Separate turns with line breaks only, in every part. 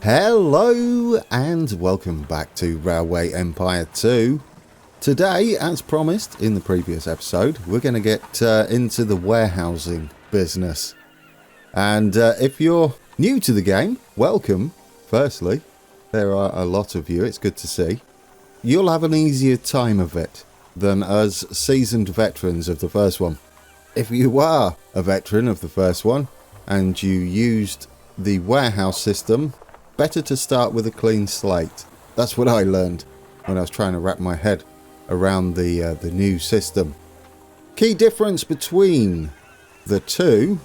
Hello and welcome back to Railway Empire 2. Today, as promised in the previous episode, we're going to get into the warehousing business. And if you're new to the game, welcome. Firstly, there are a lot of you, it's good to see. You'll have an easier time of it than us seasoned veterans of the first one. If you are a veteran of the first one and you used the warehouse system, better to start with a clean slate. That's what I learned when I was trying to wrap my head around the new system. Key difference between the two: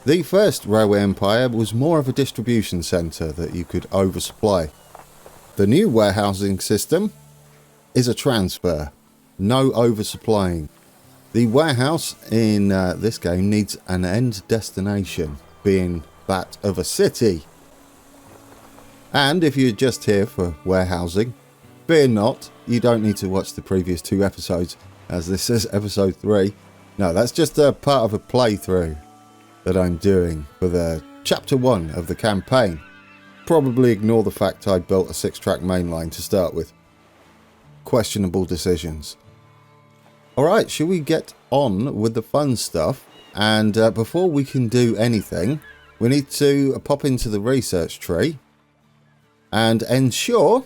the first Railway Empire was more of a distribution centre that you could oversupply. The new warehousing system is a transfer, no oversupplying. The warehouse in this game needs an end destination, being that of a city. And if you're just here for warehousing, fear not, you don't need to watch the previous two episodes, as this is episode 3. No, that's just a part of a playthrough that I'm doing for the chapter 1 of the campaign. Probably ignore the fact I built a 6-track mainline to start with. Questionable decisions. Alright, shall we get on with the fun stuff? And before we can do anything, we need to pop into the research tree and ensure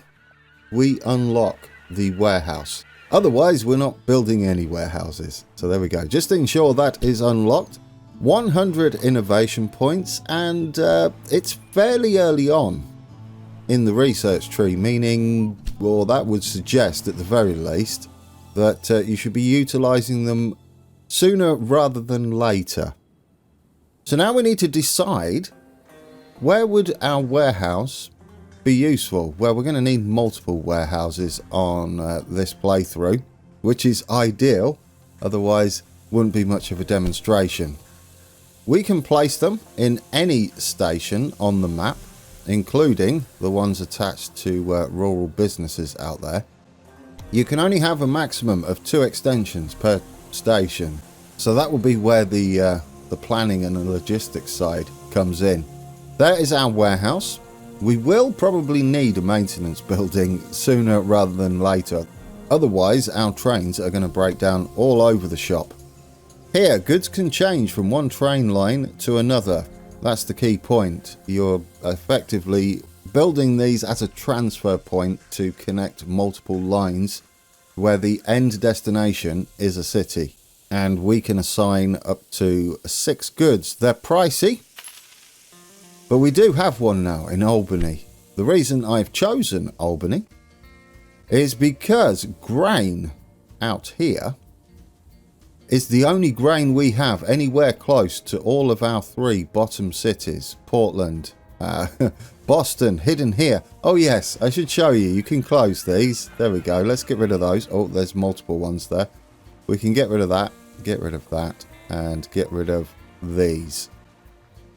we unlock the warehouse. Otherwise, we're not building any warehouses. So there we go. Just ensure that is unlocked. 100 innovation points, and it's fairly early on in the research tree, meaning, well, that would suggest at the very least that you should be utilizing them sooner rather than later. So now we need to decide, where would our warehouse be useful? Well, we're going to need multiple warehouses on this playthrough, which is ideal, otherwise wouldn't be much of a demonstration. We can place them in any station on the map, including the ones attached to rural businesses out there. You can only have a maximum of 2 extensions per station, so that will be where the planning and the logistics side comes in. There is our warehouse. We will probably need a maintenance building sooner rather than later, otherwise our trains are going to break down all over the shop. Here, goods can change from one train line to another. That's the key point. You're effectively building these as a transfer point to connect multiple lines where the end destination is a city. And we can assign up to 6 goods. They're pricey, but we do have one now in Albany. The reason I've chosen Albany is because grain out here is the only grain we have anywhere close to all of our 3 bottom cities. Portland, Boston, hidden here. Oh yes, I should show you. You can close these. There we go. Let's get rid of those. Oh, there's multiple ones there. We can get rid of that, and get rid of these.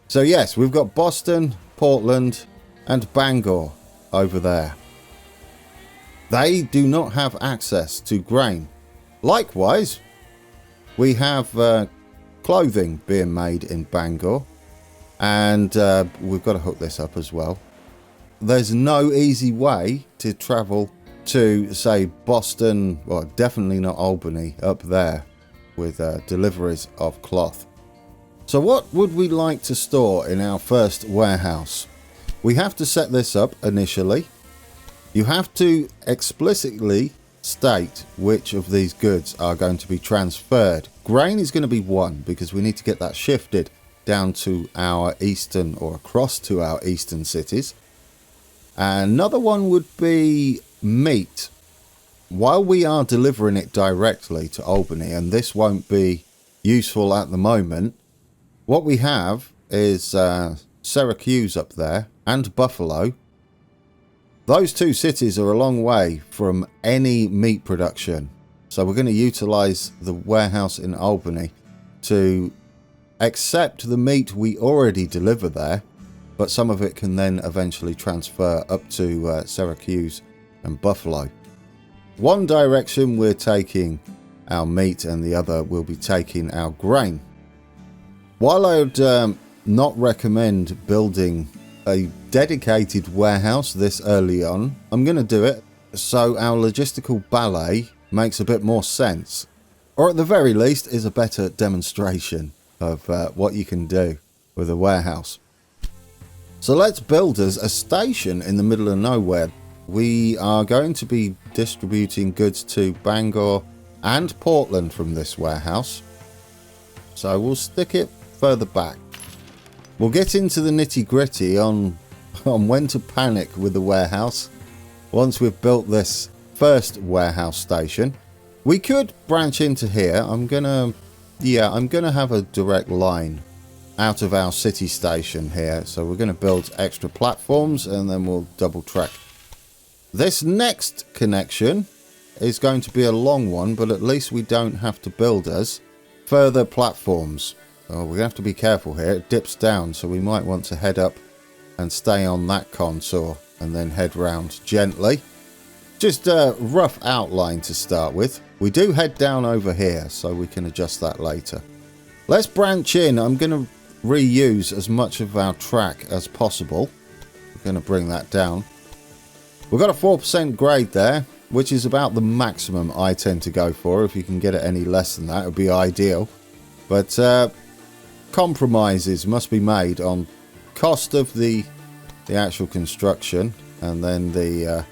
So yes, we've got Boston, Portland, and Bangor over there. They do not have access to grain. Likewise, we have clothing being made in Bangor, and we've got to hook this up as well. There's no easy way to travel to, say, Boston, well, definitely not Albany, up there with deliveries of cloth. So what would we like to store in our first warehouse? We have to set this up initially. You have to explicitly state which of these goods are going to be transferred. Grain is going to be one, because we need to get that shifted down to our eastern, or across to our eastern cities. Another one would be meat. While we are delivering it directly to Albany, and this won't be useful at the moment, what we have is Syracuse up there and Buffalo. Those 2 cities are a long way from any meat production. So we're going to utilize the warehouse in Albany to accept the meat we already deliver there, but some of it can then eventually transfer up to Syracuse and Buffalo. One direction we're taking our meat, and the other will be taking our grain. While I would not recommend building a dedicated warehouse this early on. I'm going to do it so our logistical ballet makes a bit more sense, or at the very least is a better demonstration of what you can do with a warehouse. So let's build us a station in the middle of nowhere. We are going to be distributing goods to Bangor and Portland from this warehouse, so we'll stick it further back. We'll get into the nitty-gritty on when to panic with the warehouse once we've built this first warehouse station. We could branch into here. I'm gonna have a direct line out of our city station here, so we're going to build extra platforms and then we'll double track. This next connection is going to be a long one, but at least we don't have to build us further platforms. Oh, we're going to have to be careful here. It dips down, so we might want to head up and stay on that contour and then head round gently. Just a rough outline to start with. We do head down over here, so we can adjust that later. Let's branch in. I'm going to reuse as much of our track as possible. We're going to bring that down. We've got a 4% grade there, which is about the maximum I tend to go for. If you can get it any less than that, it would be ideal. But compromises must be made on cost of the actual construction, and then the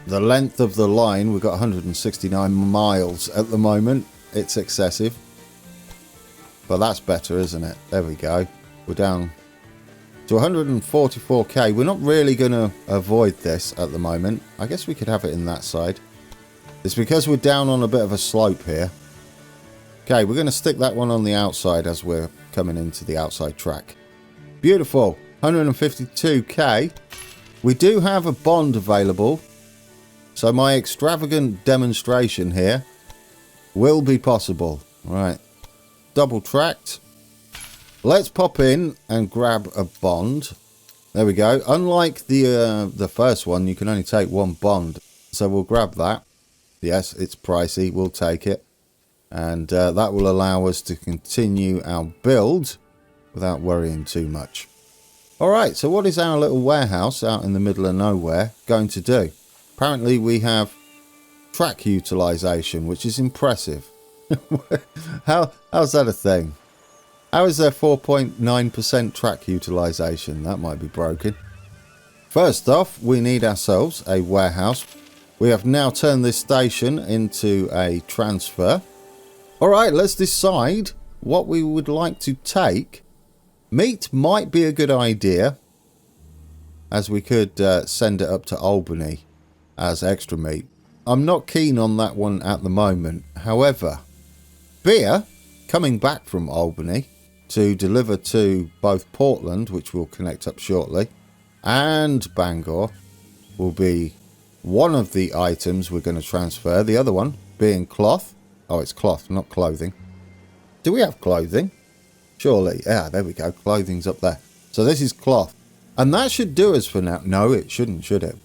length of the line. We've got 169 miles at the moment. It's excessive, but that's better, isn't it? There we go. We're down to 144k. We're not really going to avoid this at the moment. I guess we could have it in that side. It's because we're down on a bit of a slope here. Okay, we're going to stick that one on the outside as we're coming into the outside track. Beautiful. 152k. We do have a bond available, so my extravagant demonstration here will be possible. Right. Double tracked. Let's pop in and grab a bond. There we go. Unlike the first one, you can only take one bond, so we'll grab that. Yes, it's pricey. We'll take it, and that will allow us to continue our build without worrying too much. All right. So what is our little warehouse out in the middle of nowhere going to do? Apparently, we have track utilization, which is impressive. How's that a thing? How is there 4.9% track utilization? That might be broken. First off, we need ourselves a warehouse. We have now turned this station into a transfer. Alright, let's decide what we would like to take. Meat might be a good idea, as we could send it up to Albany as extra meat. I'm not keen on that one at the moment. However, beer coming back from Albany to deliver to both Portland, which we'll connect up shortly, and Bangor will be one of the items we're going to transfer. The other one being cloth. Oh, it's cloth, not clothing. Do we have clothing? Surely. Yeah, there we go. Clothing's up there. So this is cloth. And that should do us for now. No, it shouldn't, should it?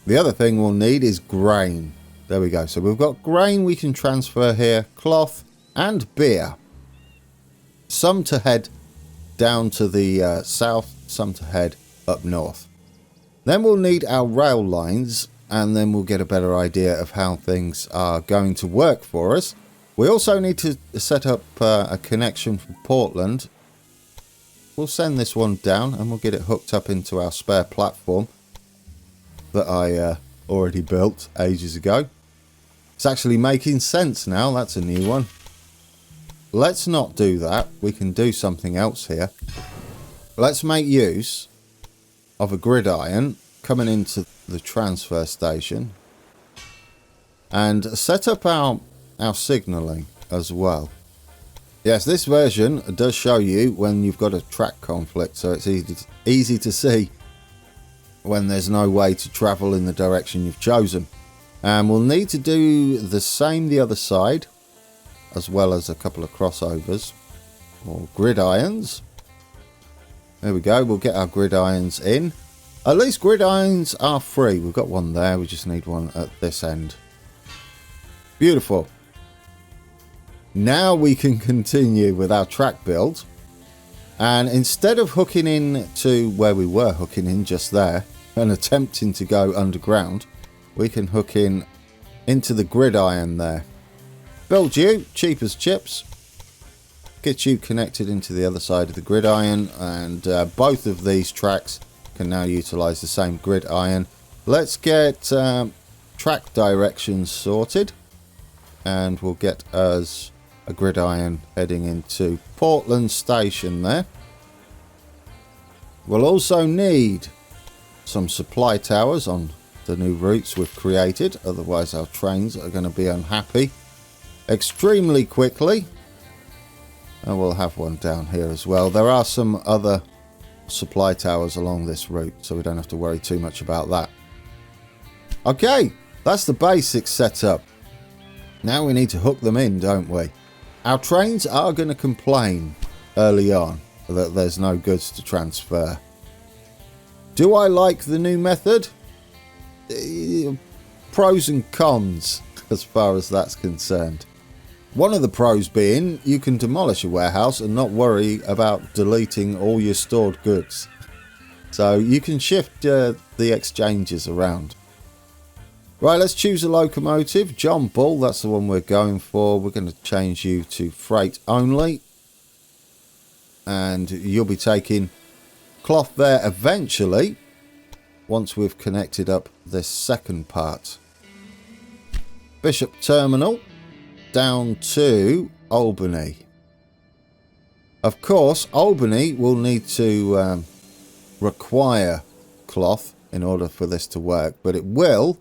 The other thing we'll need is grain. There we go. So we've got grain we can transfer here, cloth and beer. Some to head down to the south, some to head up north. Then we'll need our rail lines, and then we'll get a better idea of how things are going to work for us. We also need to set up a connection from Portland. We'll send this one down and we'll get it hooked up into our spare platform that I already built ages ago. It's actually making sense now. That's a new one. Let's not do that. We can do something else here. Let's make use of a gridiron coming into the transfer station and set up our signalling as well. Yes, this version does show you when you've got a track conflict, so it's easy to see when there's no way to travel in the direction you've chosen. And we'll need to do the same the other side, as well as a couple of crossovers or gridirons. There we go. We'll get our gridirons in. At least gridirons are free. We've got one there. We just need one at this end. Beautiful. Now we can continue with our track build. And instead of hooking in to where we were hooking in just there and attempting to go underground, we can hook in into the gridiron there. Build you, cheap as chips. Get you connected into the other side of the gridiron, and both of these tracks can now utilize the same gridiron. Let's get track directions sorted, and we'll get us a gridiron heading into Portland Station there. We'll also need some supply towers on the new routes we've created, otherwise our trains are going to be unhappy extremely quickly. And we'll have one down here as well. There are some other supply towers along this route, so we don't have to worry too much about that. Okay, that's the basic setup. Now we need to hook them in, don't we? Our trains are going to complain early on that there's no goods to transfer. Do I like the new method? Pros and cons as far as that's concerned. One of the pros being you can demolish a warehouse and not worry about deleting all your stored goods. So you can shift the exchanges around. Right, let's choose a locomotive. John Bull, that's the one we're going for. We're going to change you to freight only. And you'll be taking cloth there eventually, once we've connected up this second part. Bishop Terminal down to Albany. Of course, Albany will need to require cloth in order for this to work, but it will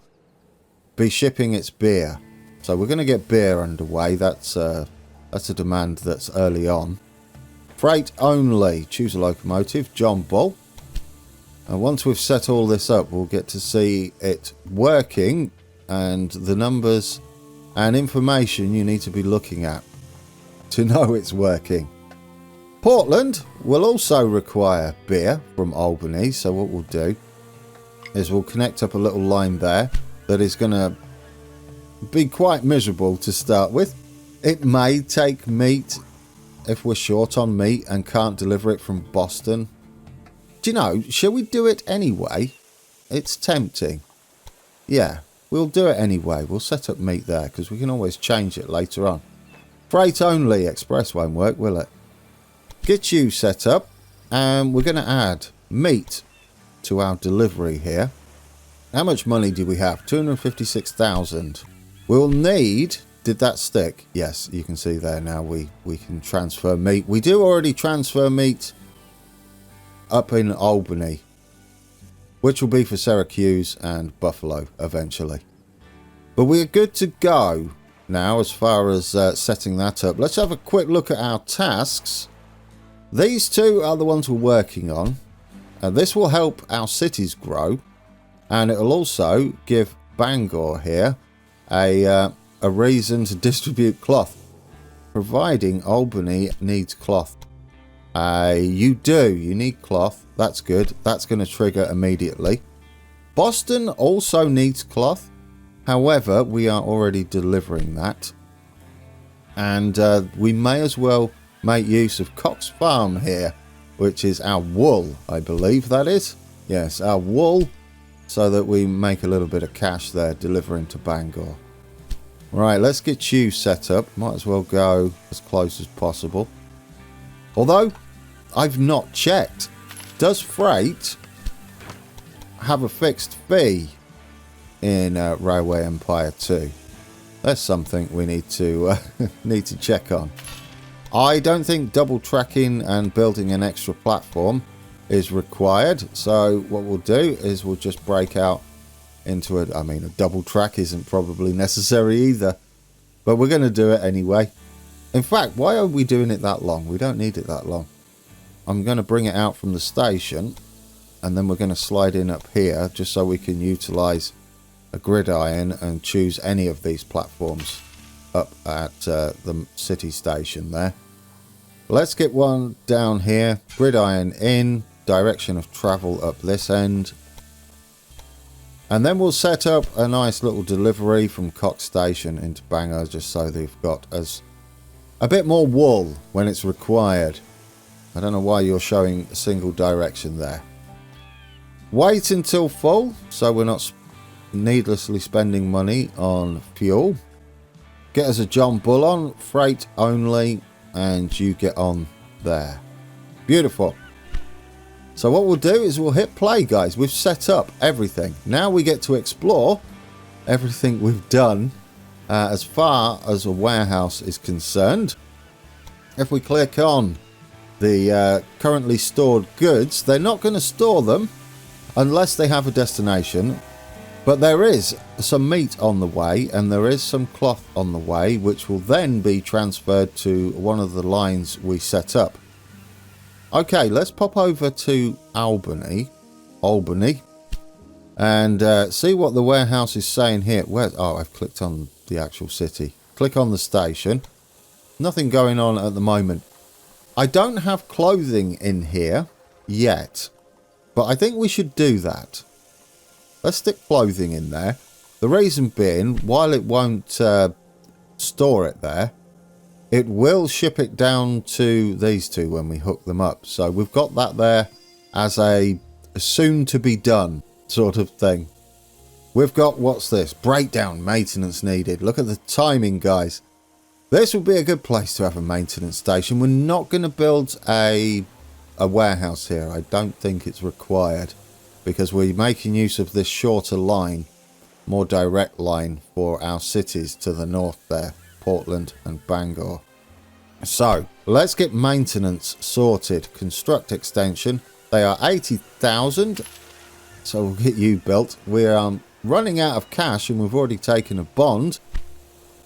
be shipping its beer. So we're going to get beer underway. That's a demand that's early on. Freight only. Choose a locomotive. John Bull. And once we've set all this up, we'll get to see it working and the numbers and information you need to be looking at to know it's working. Portland will also require beer from Albany. So what we'll do is we'll connect up a little line there that is going to be quite miserable to start with. It may take meat if we're short on meat and can't deliver it from Boston. Do you know, shall we do it anyway? It's tempting. Yeah, we'll do it anyway. We'll set up meat there because we can always change it later on. Freight only. Express won't work, will it? Get you set up, and we're going to add meat to our delivery here. How much money do we have? 256,000. We'll need... Did that stick? Yes, you can see there now we can transfer meat. We do already transfer meat up in Albany, which will be for Syracuse and Buffalo eventually. But we're good to go now as far as setting that up. Let's have a quick look at our tasks. These two are the ones we're working on. This will help our cities grow, and it will also give Bangor here a reason to distribute cloth, providing Albany needs cloth. You need cloth. That's good. That's going to trigger immediately. Boston also needs cloth. However, we are already delivering that, and we may as well make use of Cox Farm here, which is our wool, I believe that is. Yes, our wool, so that we make a little bit of cash there delivering to Bangor. Right, let's get you set up. Might as well go as close as possible. Although, I've not checked. Does freight have a fixed fee in Railway Empire 2? That's something we need to check on. I don't think double tracking and building an extra platform is required. So what we'll do is we'll just break out into a double track isn't probably necessary either, but we're going to do it anyway. In fact, why are we doing it that long? We don't need it that long. I'm going to bring it out from the station, and then we're going to slide in up here just so we can utilize a gridiron and choose any of these platforms up at the city station there. Let's get one down here, gridiron in, direction of travel up this end. And then we'll set up a nice little delivery from Cox Station into Bangor, just so they've got us a bit more wool when it's required. I don't know why you're showing a single direction there. Wait until full, so we're not needlessly spending money on fuel. Get us a John Bull on, freight only, and you get on there. Beautiful. So what we'll do is we'll hit play, guys. We've set up everything. Now we get to explore everything we've done as far as a warehouse is concerned. If we click on the currently stored goods, they're not going to store them unless they have a destination. But there is some meat on the way, and there is some cloth on the way, which will then be transferred to one of the lines we set up. Okay, let's pop over to Albany, and see what the warehouse is saying here. Oh, I've clicked on the actual city. Click on the station. Nothing going on at the moment. I don't have clothing in here yet, but I think we should do that. Let's stick clothing in there. The reason being, while it won't store it there, it will ship it down to these two when we hook them up. So we've got that there as a soon to be done sort of thing. We've got, what's this? Breakdown, maintenance needed. Look at the timing, guys. This would be a good place to have a maintenance station. We're not going to build a warehouse here. I don't think it's required, because we're making use of this shorter line, more direct line for our cities to the north there, Portland and Bangor. So let's get maintenance sorted. Construct extension. They are 80,000. So we'll get you built. We're running out of cash, and we've already taken a bond.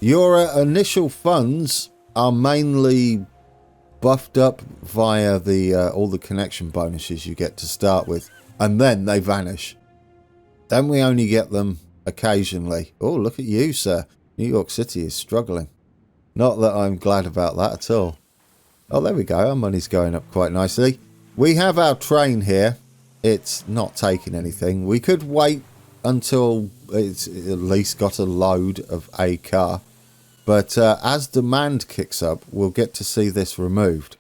Your initial funds are mainly buffed up via the all the connection bonuses you get to start with, and then they vanish. Then we only get them occasionally. Oh, look at you, sir. New York City is struggling. Not that I'm glad about that at all. Oh, there we go. Our money's going up quite nicely. We have our train here. It's not taking anything. We could wait until it's at least got a load of a car. But as demand kicks up, we'll get to see this removed.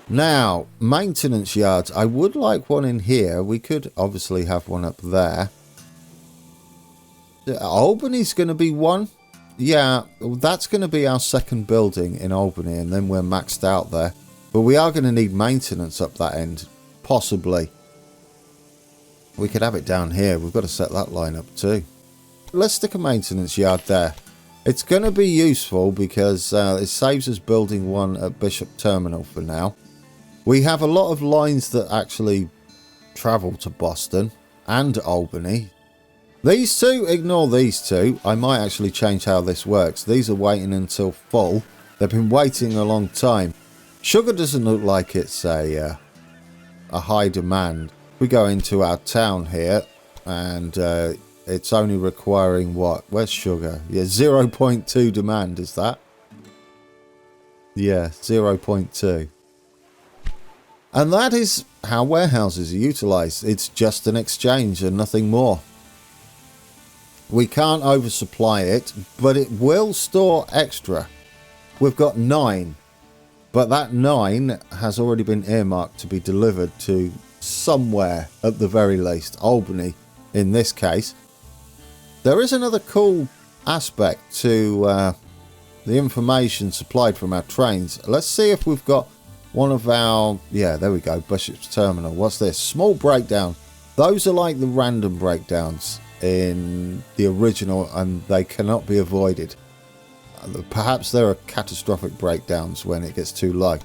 Now, maintenance yards. I would like one in here. We could obviously have one up there. Albany's going to be one. Yeah, that's going to be our second building in Albany, and then we're maxed out there. But we are going to need maintenance up that end, possibly. We could have it down here. We've got to set that line up too. Let's stick a maintenance yard there. It's going to be useful because it saves us building one at Bishop Terminal for now. We have a lot of lines that actually travel to Boston and Albany. These two, ignore these two. I might actually change how this works. These are waiting until full. They've been waiting a long time. Sugar doesn't look like it's a high demand. We go into our town here, and it's only requiring what? Where's sugar? Yeah, 0.2 demand, is that? Yeah, 0.2. And that is how warehouses are utilised. It's just an exchange and nothing more. We can't oversupply it, but it will store extra. We've got 9, but that 9 has already been earmarked to be delivered to somewhere, at the very least, Albany in this case. There is another cool aspect to the information supplied from our trains. Let's see if we've got one of our... Yeah, there we go, Bishop's Terminal. What's this? Small breakdown. Those are like the random breakdowns in the original, and they cannot be avoided. Perhaps there are catastrophic breakdowns when it gets too low.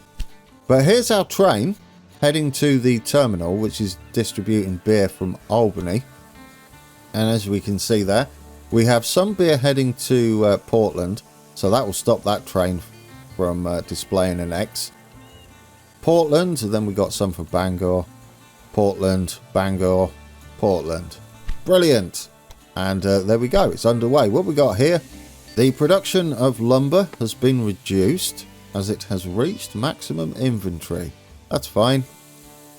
But here's our train heading to the terminal, which is distributing beer from Albany. And as we can see there, we have some beer heading to Portland, so that will stop that train from displaying an X. Portland, and then we got some for Bangor. Portland, Bangor, Portland. Brilliant. And there we go, it's underway. What we got here? The production of lumber has been reduced as it has reached maximum inventory. That's fine.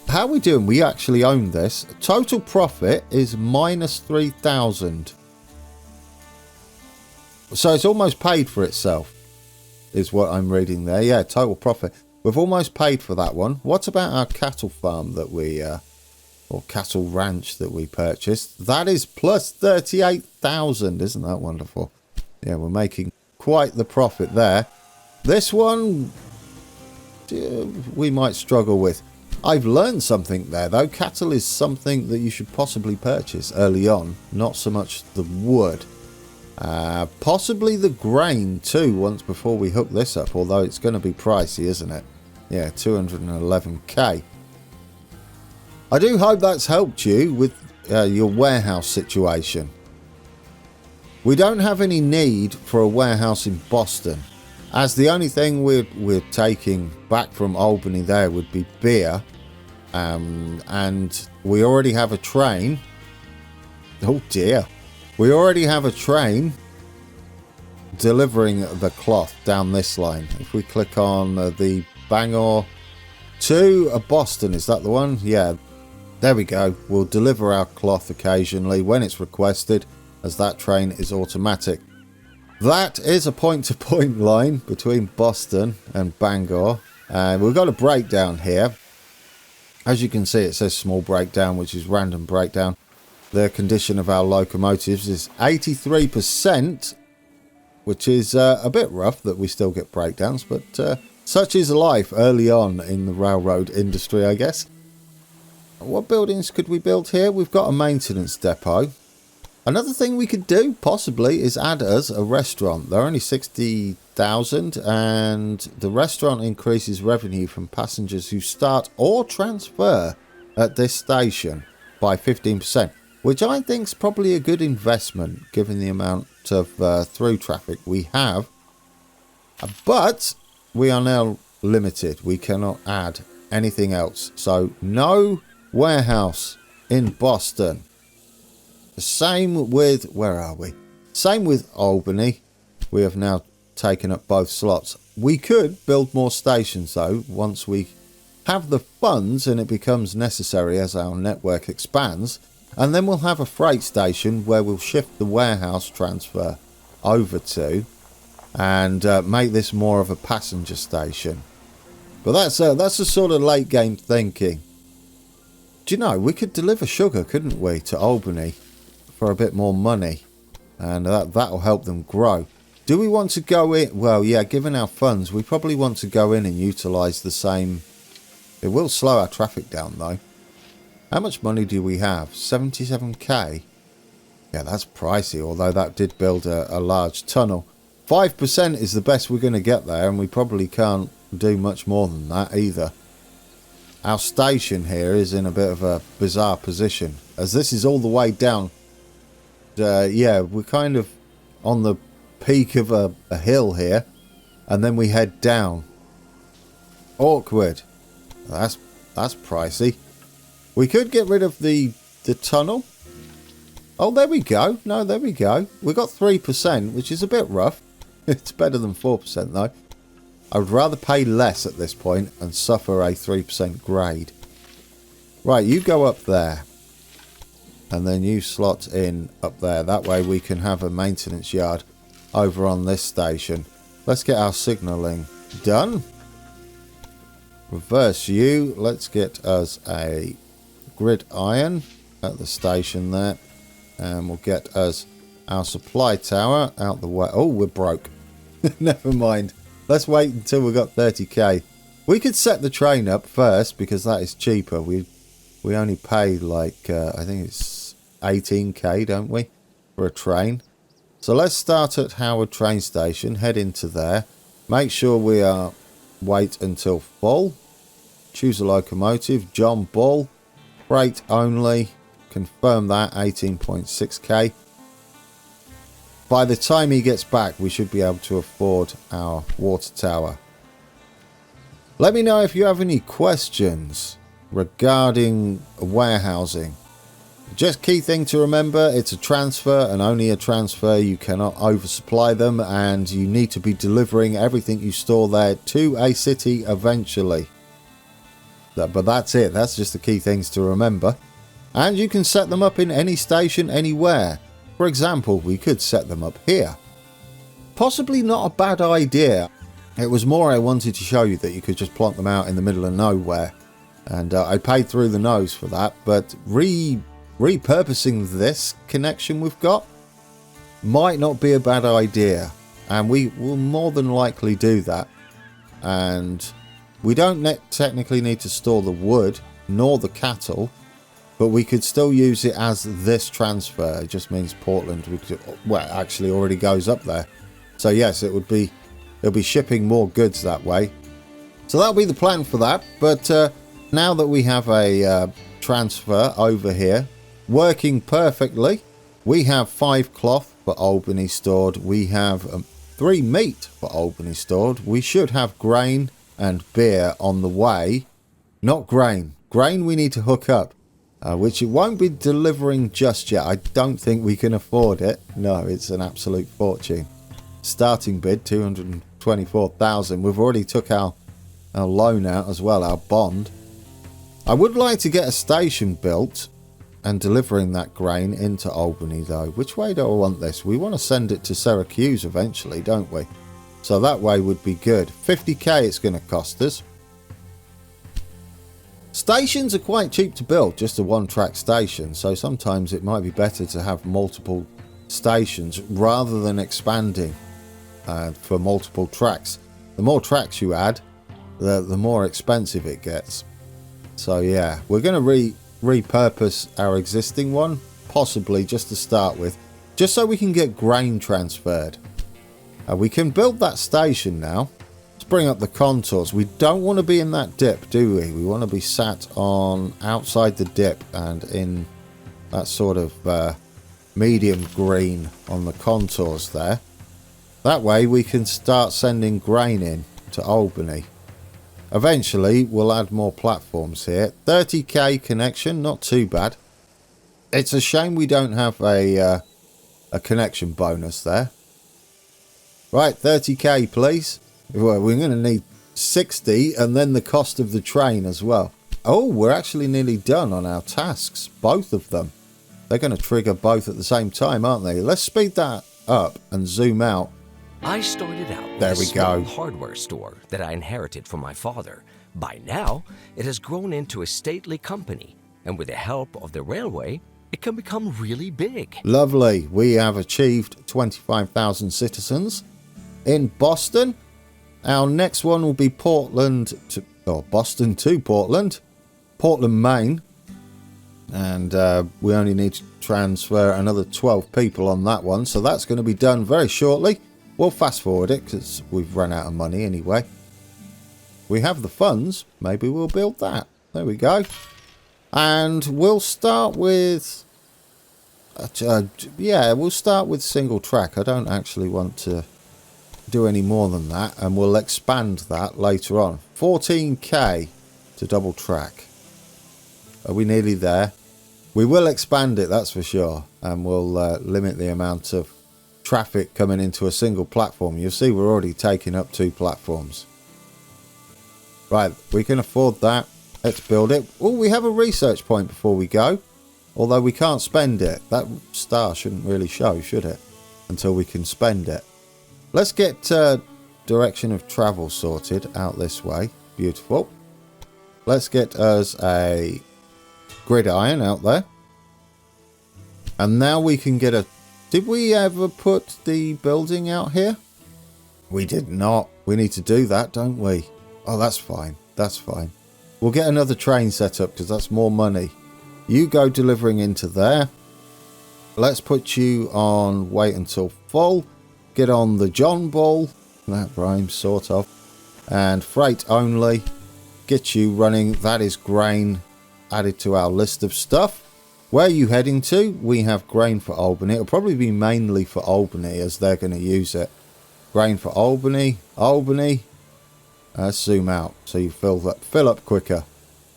How are we doing? We actually own this. Total profit is minus 3,000. So it's almost paid for itself, is what I'm reading there. Yeah, total profit. We've almost paid for that one. What about our cattle farm that we, or cattle ranch that we purchased? That is plus 38,000. Isn't that wonderful? Yeah, we're making quite the profit there. This one, we might struggle with. I've learned something there, though. Cattle is something that you should possibly purchase early on. Not so much the wood. Possibly the grain, too, once before we hook this up. Although it's going to be pricey, isn't it? Yeah, 211k. I do hope that's helped you with your warehouse situation. We don't have any need for a warehouse in Boston, as the only thing we're taking back from Albany there would be beer, and we already have a train. Oh dear. We already have a train delivering the cloth down this line. If we click on the Bangor to Boston, is that the one? Yeah, there we go. We'll deliver our cloth occasionally when it's requested, as that train is automatic. That is a point-to-point line between Boston and Bangor. We've got a breakdown here. As you can see, it says small breakdown, which is random breakdown. The condition of our locomotives is 83%, which is a bit rough that we still get breakdowns, but such is life early on in the railroad industry, I guess. What buildings could we build here? We've got a maintenance depot. Another thing we could do, possibly, is add us a restaurant. They're only 60,000, and the restaurant increases revenue from passengers who start or transfer at this station by 15%, which I think is probably a good investment, given the amount of through traffic we have. But we are now limited. We cannot add anything else. So no warehouse in Boston. The same with, where are we? Same with Albany. We have now taken up both slots. We could build more stations though, once we have the funds and it becomes necessary as our network expands. And then we'll have a freight station where we'll shift the warehouse transfer over to and make this more of a passenger station. But that's a sort of late game thinking. Do you know, we could deliver sugar, couldn't we, to Albany for a bit more money, and that'll help them grow. Do we want to go in? Well, yeah, given our funds, we probably want to go in and utilise the same. It will slow our traffic down though. How much money do we have? 77k. Yeah, that's pricey, although that did build a large tunnel. 5% is the best we're going to get there, and we probably can't do much more than that either. Our station here is in a bit of a bizarre position, as this is all the way down. Yeah, we're kind of on the peak of a hill here, and then we head down. Awkward. That's pricey. We could get rid of the tunnel. Oh, there we go. No, there we go. We got 3%, which is a bit rough. It's better than 4% though. I would rather pay less at this point and suffer a 3% grade. Right, you go up there. And then you slot in up there. That way we can have a maintenance yard over on this station. Let's get our signalling done. Reverse you. Let's get us a grid iron at the station there. And we'll get us our supply tower out the way. Oh, we're broke. Never mind. Let's wait until we've got 30k. We could set the train up first because that is cheaper. We only pay like, I think it's 18k, don't we, for a train. So let's start at Howard train station, head into there. Make sure we are wait until full. Choose a locomotive, John Bull, freight only. Confirm that, 18.6k. By the time he gets back, we should be able to afford our water tower. Let me know if you have any questions regarding warehousing. Just key thing to remember, it's a transfer and only a transfer. You cannot oversupply them, and you need to be delivering everything you store there to a city eventually. But that's it. That's just the key things to remember. And you can set them up in any station anywhere. For example, we could set them up here. Possibly not a bad idea. It was more I wanted to show you that you could just plonk them out in the middle of nowhere. And I paid through the nose for that. But repurposing this connection we've got might not be a bad idea. And we will more than likely do that. And we don't technically need to store the wood nor the cattle, but we could still use it as this transfer. It just means Portland, well, it actually already goes up there. So yes, it'll be shipping more goods that way. So that'll be the plan for that. But now that we have a transfer over here working perfectly, we have 5 cloth for Albany stored. We have 3 meat for Albany stored. We should have grain and beer on the way. Not grain. Grain we need to hook up, which it won't be delivering just yet. I don't think we can afford it. No, it's an absolute fortune. Starting bid 224,000. We've already took our loan out as well, our bond. I would like to get a station built and delivering that grain into Albany though. Which way do I want this? We want to send it to Syracuse eventually, don't we? So that way would be good. 50k it's going to cost us. Stations are quite cheap to build, just a one-track station, so sometimes it might be better to have multiple stations rather than expanding for multiple tracks. The more tracks you add, the more expensive it gets. So yeah, we're going to repurpose our existing one, possibly just to start with, just so we can get grain transferred. We can build that station now. Bring up the contours. We don't want to be in that dip, do we? We want to be sat on outside the dip and in that sort of medium green on the contours there. That way we can start sending grain in to Albany. Eventually we'll add more platforms here. 30k connection, not too bad. It's a shame we don't have a connection bonus there. Right, 30k please. Well, we're going to need 60 and then the cost of the train as well. Oh, we're actually nearly done on our tasks. Both of them. They're going to trigger both at the same time, aren't they? Let's speed that up and zoom out.
I started out with a small hardware store that I inherited from my father. By now, it has grown into a stately company. And with the help of the railway, it can become really big.
Lovely. We have achieved 25,000 citizens in Boston. Our next one will be Boston to Portland, Maine, and we only need to transfer another 12 people on that one, so that's going to be done very shortly. We'll fast forward it because we've run out of money anyway. We have the funds, maybe we'll build that. There we go. And we'll start with, we'll start with single track. I don't actually want to do any more than that, and we'll expand that later on. 14k to double track. Are we nearly there? We will expand it, that's for sure, and we'll limit the amount of traffic coming into a single platform. You'll see we're already taking up 2 platforms. Right, we can afford that. Let's build it. Oh, we have a research point before we go, although we can't spend it. That star shouldn't really show, should it, until we can spend it. Let's get direction of travel sorted out this way. Beautiful. Let's get us a gridiron out there. And now we can get a... Did we ever put the building out here? We did not. We need to do that, don't we? Oh, that's fine. That's fine. We'll get another train set up because that's more money. You go delivering into there. Let's put you on wait until full. Get on the John Ball, that rhymes sort of, and freight only. Get you running. That is grain added to our list of stuff. Where are you heading to? We have grain for Albany. It'll probably be mainly for Albany as they're going to use it. Grain for Albany. Zoom out so you fill up quicker.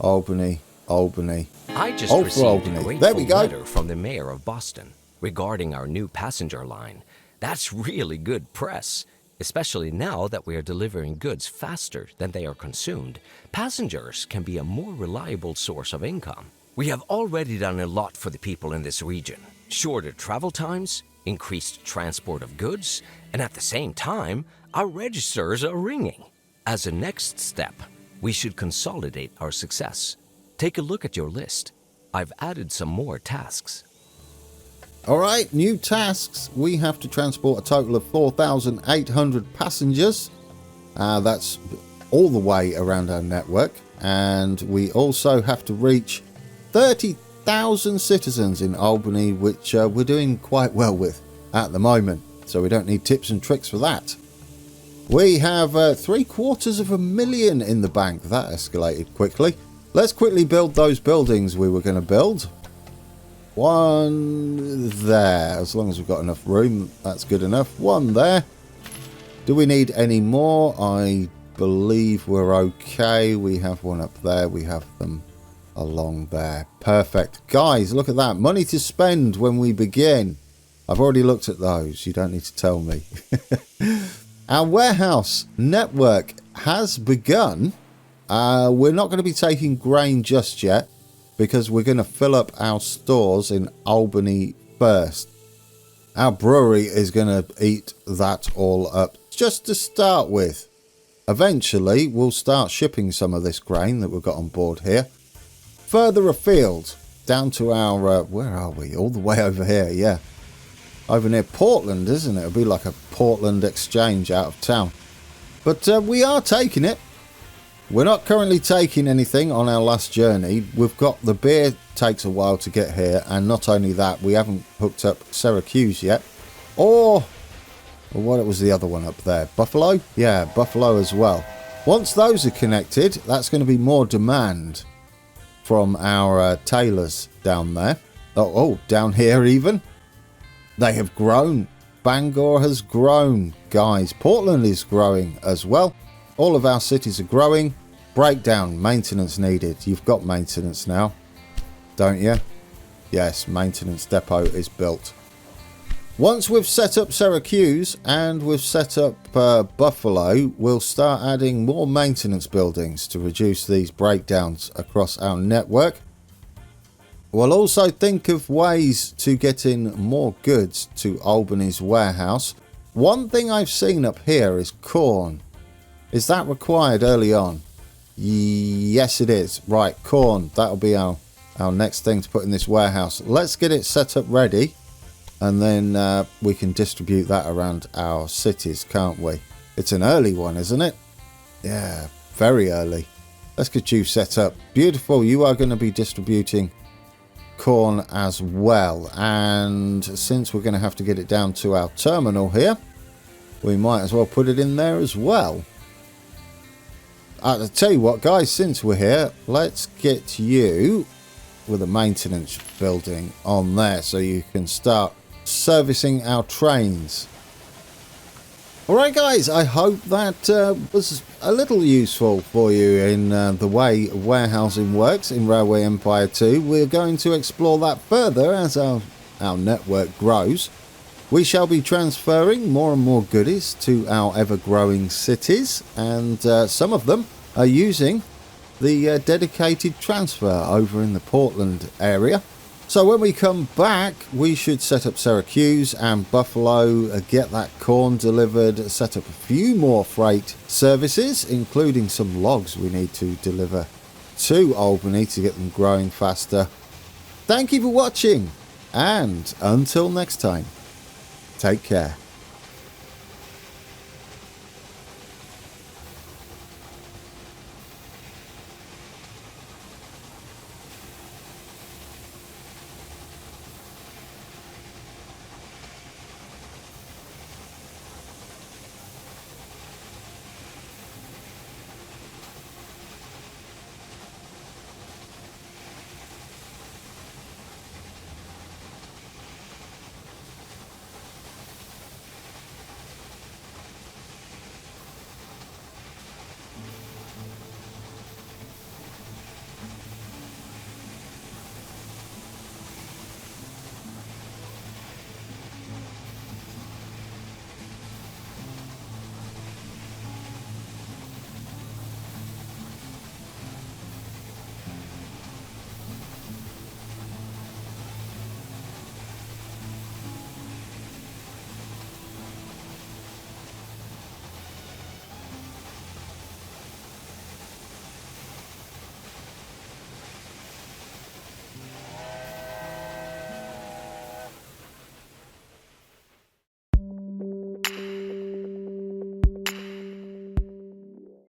Albany.
I just received a grateful letter from the mayor of Boston regarding our new passenger line. That's really good press, especially now that we are delivering goods faster than they are consumed. Passengers can be a more reliable source of income. We have already done a lot for the people in this region. Shorter travel times, increased transport of goods, and at the same time, Our registers are ringing. As a next step, we should consolidate our success. Take a look at your list. I've added some more tasks.
Alright, new tasks. We have to transport a total of 4,800 passengers. That's all the way around our network. And we also have to reach 30,000 citizens in Albany, which we're doing quite well with at the moment. So we don't need tips and tricks for that. We have 750,000 in the bank. That escalated quickly. Let's quickly build those buildings we were going to build. One there. As long as we've got enough room, that's good enough. One there. Do we need any more? I believe we're okay. We have one up there. We have them along there. Perfect. Guys, look at that. Money to spend when we begin. I've already looked at those. You don't need to tell me. Our warehouse network has begun. We're not going to be taking grain just yet, because we're going to fill up our stores in Albany first. Our brewery is going to eat that all up just to start with. Eventually, we'll start shipping some of this grain that we've got on board here further afield, down to our, where are we? All the way over here, yeah. Over near Portland, isn't it? It'll be like a Portland exchange out of town. But we are taking it. We're not currently taking anything on our last journey. We've got the beer, takes a while to get here, and not only that, we haven't hooked up Syracuse yet. Or what was the other one up there? Buffalo? Yeah, Buffalo as well. Once those are connected, that's going to be more demand from our tailors down there. Oh, down here even. They have grown. Bangor has grown, guys. Portland is growing as well. All of our cities are growing. Breakdown, maintenance needed. You've got maintenance now, don't you? Yes, maintenance depot is built. Once we've set up Syracuse and we've set up Buffalo, we'll start adding more maintenance buildings to reduce these breakdowns across our network. We'll also think of ways to get in more goods to Albany's warehouse. One thing I've seen up here is corn. Is that required early on? Yes, it is. Right, corn. That'll be our next thing to put in this warehouse. Let's get it set up ready, and then we can distribute that around our cities, can't we? It's an early one, isn't it? Yeah, very early. Let's get you set up. Beautiful. You are going to be distributing corn as well. And since we're going to have to get it down to our terminal here, we might as well put it in there as well. I'll tell you what, guys, since we're here, let's get you with a maintenance building on there so you can start servicing our trains. Alright guys, I hope that was a little useful for you in the way warehousing works in Railway Empire 2. We're going to explore that further as our network grows. We shall be transferring more and more goodies to our ever-growing cities, and some of them are using the dedicated transfer over in the Portland area. So when we come back, we should set up Syracuse and Buffalo, get that corn delivered, set up a few more freight services, including some logs we need to deliver to Albany to get them growing faster. Thank you for watching, and until next time, take care.